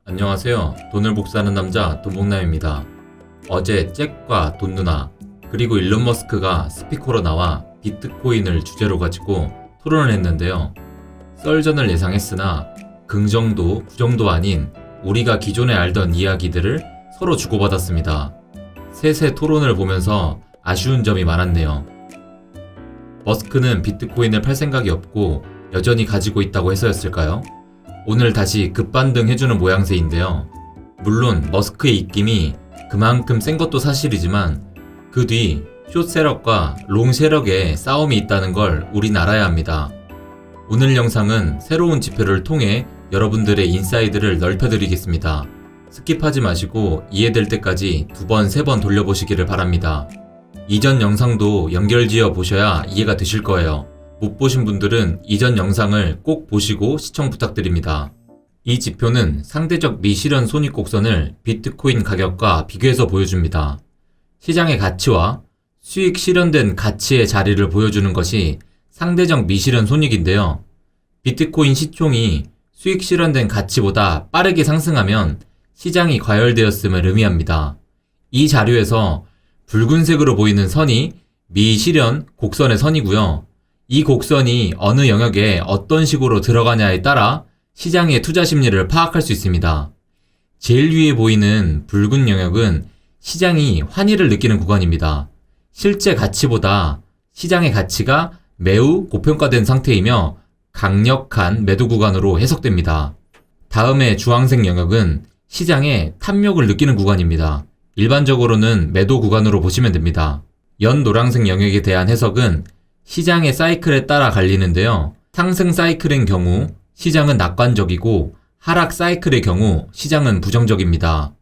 안녕하세요. 돈을 복사하는 남자 돈복남입니다. 어제 잭과 돈누나 그리고 일론 머스크가 스피커로 나와 비트코인을 주제로 가지고 토론을 했는데요. 썰전을 예상했으나 긍정도 부정도 아닌 우리가 기존에 알던 이야기들을 서로 주고받았습니다. 셋의 토론을 보면서 아쉬운 점이 많았네요. 머스크는 비트코인을 팔 생각이 없고 여전히 가지고 있다고 해서였을까요? 오늘 다시 급반등 해주는 모양새인데요. 물론 머스크의 입김이 그만큼 센 것도 사실이지만 그 뒤 숏 세력과 롱 세력의 싸움이 있다는 걸 우린 알아야 합니다. 오늘 영상은 새로운 지표를 통해 여러분들의 인사이드를 넓혀드리겠습니다. 스킵하지 마시고 이해될 때까지 2번, 3번 돌려보시기를 바랍니다. 이전 영상도 연결지어 보셔야 이해가 되실 거예요. 못 보신 분들은 이전 영상을 꼭 보시고 시청 부탁드립니다. 이 지표는 상대적 미실현 손익곡선을 비트코인 가격과 비교해서 보여줍니다. 시장의 가치와 수익 실현된 가치의 자리를 보여주는 것이 상대적 미실현 손익인데요. 비트코인 시총이 수익 실현된 가치보다 빠르게 상승하면 시장이 과열되었음을 의미합니다. 이 자료에서 붉은색으로 보이는 선이 미실현 곡선의 선이고요. 이 곡선이 어느 영역에 어떤 식으로 들어가냐에 따라 시장의 투자 심리를 파악할 수 있습니다. 제일 위에 보이는 붉은 영역은 시장이 환희를 느끼는 구간입니다. 실제 가치보다 시장의 가치가 매우 고평가된 상태이며 강력한 매도 구간으로 해석됩니다. 다음에 주황색 영역은 시장의 탐욕을 느끼는 구간입니다. 일반적으로는 매도 구간으로 보시면 됩니다. 연 노란색 영역에 대한 해석은 시장의 사이클에 따라 갈리는데요. 상승 사이클인 경우 시장은 낙관적이고 하락 사이클의 경우 시장은 부정적입니다.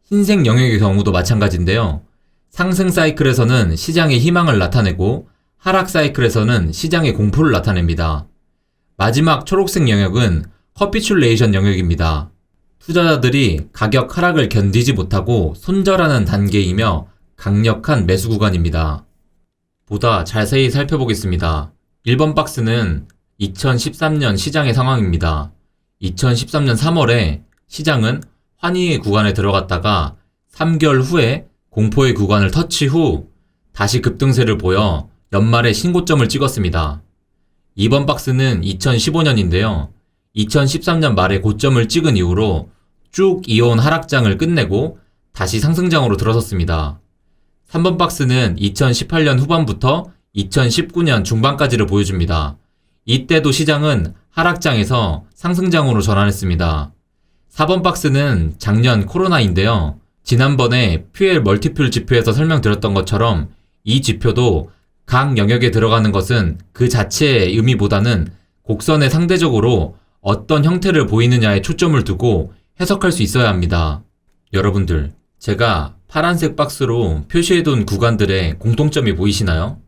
흰색 영역의 경우도 마찬가지인데요. 상승 사이클에서는 시장의 희망을 나타내고 하락 사이클에서는 시장의 공포를 나타냅니다. 마지막 초록색 영역은 커피츄레이션 영역입니다. 투자자들이 가격 하락을 견디지 못하고 손절하는 단계이며 강력한 매수 구간입니다. 보다 자세히 살펴보겠습니다. 1번 박스는 2013년 시장의 상황입니다. 2013년 3월에 시장은 환희의 구간에 들어갔다가 3개월 후에 공포의 구간을 터치 후 다시 급등세를 보여 연말에 신고점을 찍었습니다. 2번 박스는 2015년인데요. 2013년 말에 고점을 찍은 이후로 쭉 이어온 하락장을 끝내고 다시 상승장으로 들어섰습니다. 3번 박스는 2018년 후반부터 2019년 중반까지를 보여줍니다. 이때도 시장은 하락장에서 상승장으로 전환했습니다. 4번 박스는 작년 코로나인데요. 지난번에 퓨엘 멀티플 지표에서 설명드렸던 것처럼 이 지표도 각 영역에 들어가는 것은 그 자체의 의미보다는 곡선에 상대적으로 어떤 형태를 보이느냐에 초점을 두고 해석할 수 있어야 합니다. 여러분들, 제가 파란색 박스로 표시해둔 구간들의 공통점이 보이시나요?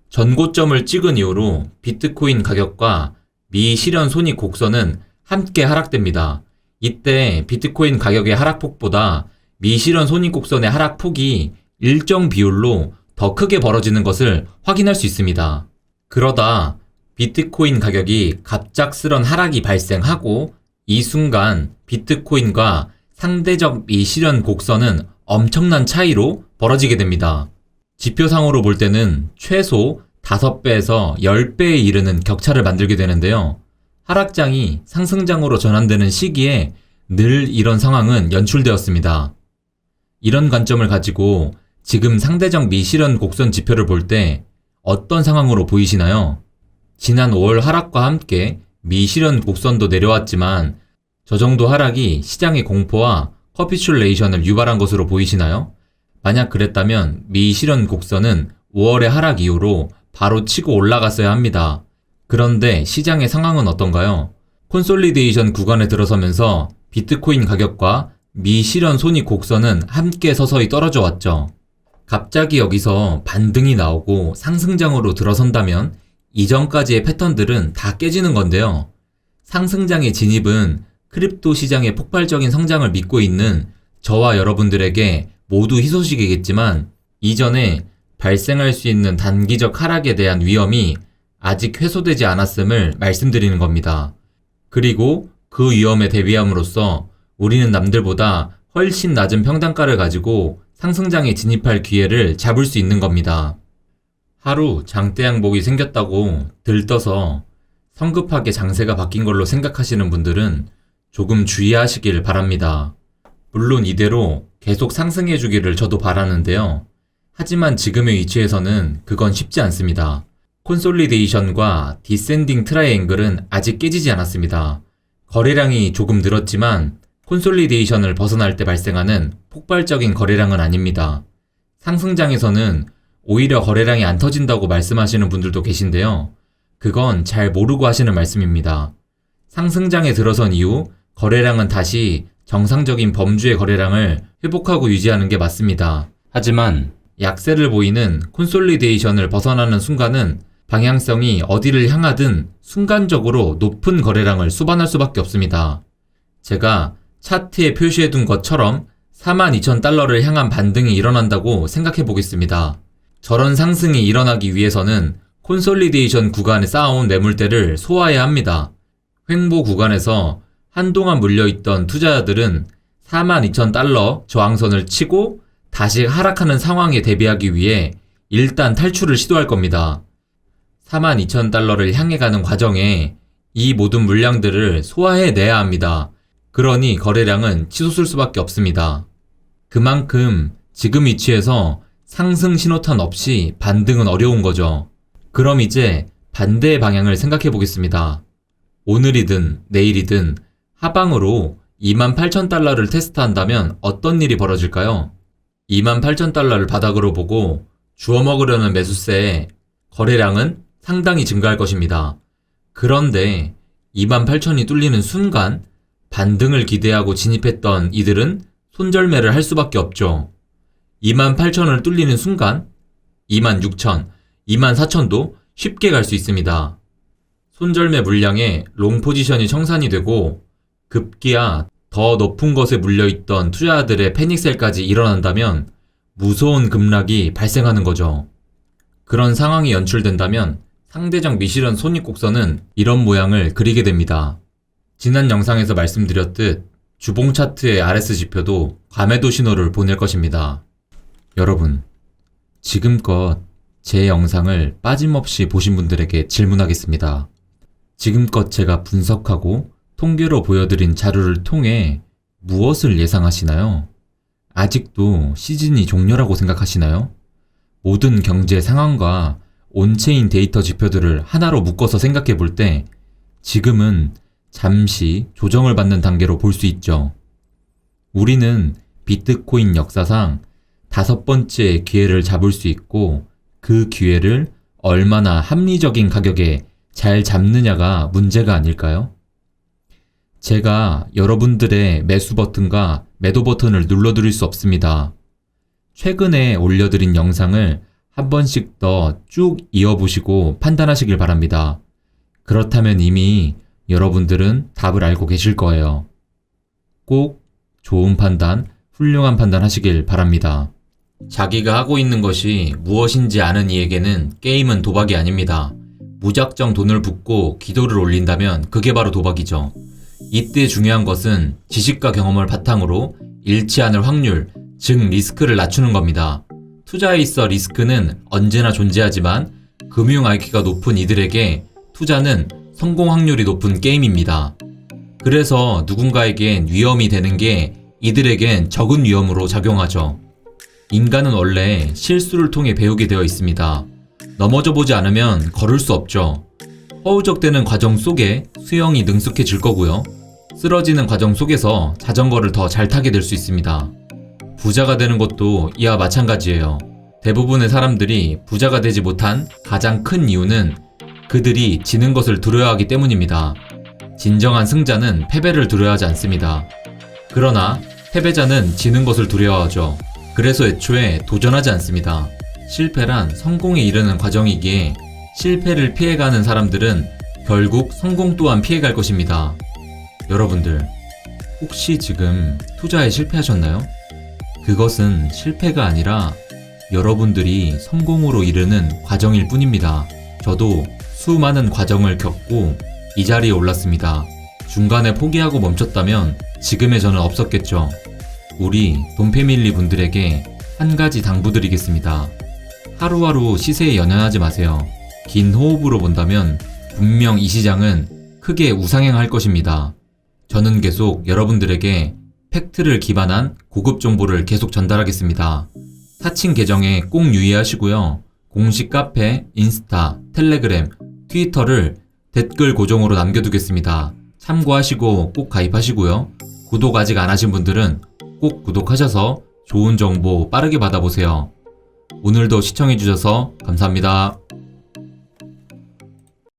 전고점을 찍은 이후로 비트코인 가격과 미실현 손익 곡선은 함께 하락됩니다. 이때 비트코인 가격의 하락폭보다 미실현 손익 곡선의 하락폭이 일정 비율로 더 크게 벌어지는 것을 확인할 수 있습니다. 그러다 비트코인 가격이 갑작스런 하락이 발생하고 이 순간 비트코인과 상대적 미실현 곡선은 엄청난 차이로 벌어지게 됩니다. 지표상으로 볼 때는 최소 5배에서 10배에 이르는 격차를 만들게 되는데요. 하락장이 상승장으로 전환되는 시기에 늘 이런 상황은 연출되었습니다. 이런 관점을 가지고 지금 상대적 미실현 곡선 지표를 볼 때 어떤 상황으로 보이시나요? 지난 5월 하락과 함께 미실현 곡선도 내려왔지만 저 정도 하락이 시장의 공포와 커피츄레이션을 유발한 것으로 보이시나요? 만약 그랬다면 미실현 곡선은 5월의 하락 이후로 바로 치고 올라갔어야 합니다. 그런데 시장의 상황은 어떤가요? 콘솔리데이션 구간에 들어서면서 비트코인 가격과 미실현 손익 곡선은 함께 서서히 떨어져 왔죠. 갑자기 여기서 반등이 나오고 상승장으로 들어선다면 이전까지의 패턴들은 다 깨지는 건데요. 상승장의 진입은 크립토 시장의 폭발적인 성장을 믿고 있는 저와 여러분들에게 모두 희소식이겠지만 이전에 발생할 수 있는 단기적 하락에 대한 위험이 아직 해소되지 않았음을 말씀드리는 겁니다. 그리고 그 위험에 대비함으로써 우리는 남들보다 훨씬 낮은 평단가를 가지고 상승장에 진입할 기회를 잡을 수 있는 겁니다. 하루 장대 양복이 생겼다고 들떠서 성급하게 장세가 바뀐 걸로 생각하시는 분들은 조금 주의하시길 바랍니다. 물론 이대로 계속 상승해 주기를 저도 바라는데요. 하지만 지금의 위치에서는 그건 쉽지 않습니다. 콘솔리데이션과 디센딩 트라이앵글은 아직 깨지지 않았습니다. 거래량이 조금 늘었지만 콘솔리데이션을 벗어날 때 발생하는 폭발적인 거래량은 아닙니다. 상승장에서는 오히려 거래량이 안 터진다고 말씀하시는 분들도 계신데요. 그건 잘 모르고 하시는 말씀입니다. 상승장에 들어선 이후 거래량은 다시 정상적인 범주의 거래량을 회복하고 유지하는 게 맞습니다. 하지만 약세를 보이는 콘솔리데이션을 벗어나는 순간은 방향성이 어디를 향하든 순간적으로 높은 거래량을 수반할 수밖에 없습니다. 제가 차트에 표시해둔 것처럼 42,000달러를 향한 반등이 일어난다고 생각해 보겠습니다. 저런 상승이 일어나기 위해서는 콘솔리데이션 구간에 쌓아온 매물대를 소화해야 합니다. 횡보 구간에서 한동안 물려있던 투자자들은 42,000달러 저항선을 치고 다시 하락하는 상황에 대비하기 위해 일단 탈출을 시도할 겁니다. 42,000달러를 향해 가는 과정에 이 모든 물량들을 소화해내야 합니다. 그러니 거래량은 치솟을 수밖에 없습니다. 그만큼 지금 위치에서 상승 신호탄 없이 반등은 어려운 거죠. 그럼 이제 반대의 방향을 생각해 보겠습니다. 오늘이든 내일이든 하방으로 28,000달러를 테스트한다면 어떤 일이 벌어질까요? 28,000달러를 바닥으로 보고 주워먹으려는 매수세에 거래량은 상당히 증가할 것입니다. 그런데 28,000이 뚫리는 순간 반등을 기대하고 진입했던 이들은 손절매를 할 수밖에 없죠. 28,000을 뚫리는 순간 26,000, 24,000도 쉽게 갈 수 있습니다. 손절매 물량에 롱 포지션이 청산이 되고 급기야 더 높은 것에 물려있던 투자자들의 패닉셀까지 일어난다면 무서운 급락이 발생하는 거죠. 그런 상황이 연출된다면 상대적 미실현 손익곡선은 이런 모양을 그리게 됩니다. 지난 영상에서 말씀드렸듯 주봉 차트의 RS 지표도 과매도 신호를 보낼 것입니다. 여러분, 지금껏 제 영상을 빠짐없이 보신 분들에게 질문하겠습니다. 지금껏 제가 분석하고 통계로 보여드린 자료를 통해 무엇을 예상하시나요? 아직도 시즌이 종료라고 생각하시나요? 모든 경제 상황과 온체인 데이터 지표들을 하나로 묶어서 생각해 볼 때 지금은 잠시 조정을 받는 단계로 볼 수 있죠. 우리는 비트코인 역사상 5번째 기회를 잡을 수 있고 그 기회를 얼마나 합리적인 가격에 잘 잡느냐가 문제가 아닐까요? 제가 여러분들의 매수 버튼과 매도 버튼을 눌러드릴 수 없습니다. 최근에 올려드린 영상을 한 번씩 더 쭉 이어보시고 판단하시길 바랍니다. 그렇다면 이미 여러분들은 답을 알고 계실 거예요. 꼭 좋은 판단, 훌륭한 판단 하시길 바랍니다. 자기가 하고 있는 것이 무엇인지 아는 이에게는 게임은 도박이 아닙니다. 무작정 돈을 붓고 기도를 올린다면 그게 바로 도박이죠. 이때 중요한 것은 지식과 경험을 바탕으로 잃지 않을 확률, 즉 리스크를 낮추는 겁니다. 투자에 있어 리스크는 언제나 존재하지만 금융 IQ가 높은 이들에게 투자는 성공 확률이 높은 게임입니다. 그래서 누군가에겐 위험이 되는 게 이들에겐 적은 위험으로 작용하죠. 인간은 원래 실수를 통해 배우게 되어 있습니다. 넘어져 보지 않으면 걸을 수 없죠. 허우적대는 과정 속에 수영이 능숙해질 거고요. 쓰러지는 과정 속에서 자전거를 더 잘 타게 될 수 있습니다. 부자가 되는 것도 이와 마찬가지예요. 대부분의 사람들이 부자가 되지 못한 가장 큰 이유는 그들이 지는 것을 두려워하기 때문입니다. 진정한 승자는 패배를 두려워하지 않습니다. 그러나 패배자는 지는 것을 두려워하죠. 그래서 애초에 도전하지 않습니다. 실패란 성공에 이르는 과정이기에 실패를 피해가는 사람들은 결국 성공 또한 피해갈 것입니다. 여러분들, 혹시 지금 투자에 실패하셨나요? 그것은 실패가 아니라 여러분들이 성공으로 이르는 과정일 뿐입니다. 저도 수많은 과정을 겪고 이 자리에 올랐습니다. 중간에 포기하고 멈췄다면 지금의 저는 없었겠죠. 우리 돈패밀리 분들에게 한 가지 당부드리겠습니다. 하루하루 시세에 연연하지 마세요. 긴 호흡으로 본다면 분명 이 시장은 크게 우상향할 것입니다. 저는 계속 여러분들에게 팩트를 기반한 고급 정보를 계속 전달하겠습니다. 사칭 계정에 꼭 유의하시고요. 공식 카페, 인스타, 텔레그램, 트위터를 댓글 고정으로 남겨두겠습니다. 참고하시고 꼭 가입하시고요. 구독 아직 안 하신 분들은 꼭 구독하셔서 좋은 정보 빠르게 받아보세요. 오늘도 시청해주셔서 감사합니다.